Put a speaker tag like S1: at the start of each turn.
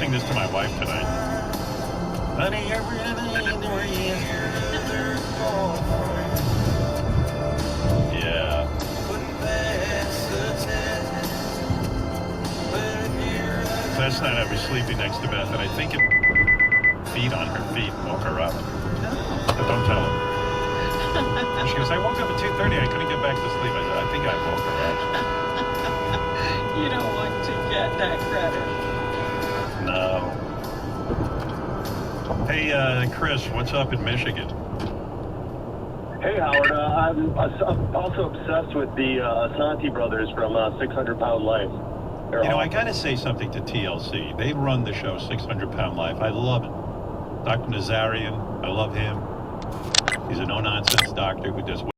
S1: sing this to my wife tonight. Honey, yeah. Last night I was sleeping next to Beth, and I think it feet on her feet woke her up. But don't tell her. She goes, I woke up at 2:30. I couldn't get back to sleep. I said, I think I woke her up.
S2: You don't want to get that credit.
S1: No. Hey, Chris, what's up in Michigan?
S3: Hey, Howard. I'm also obsessed with the Asante brothers from 600 Pound Life. They're
S1: You know, I
S3: awesome.
S1: got to say something to TLC. They run the show 600 Pound Life. I love it. Dr. Nazarian, I love him. He's a no-nonsense doctor who does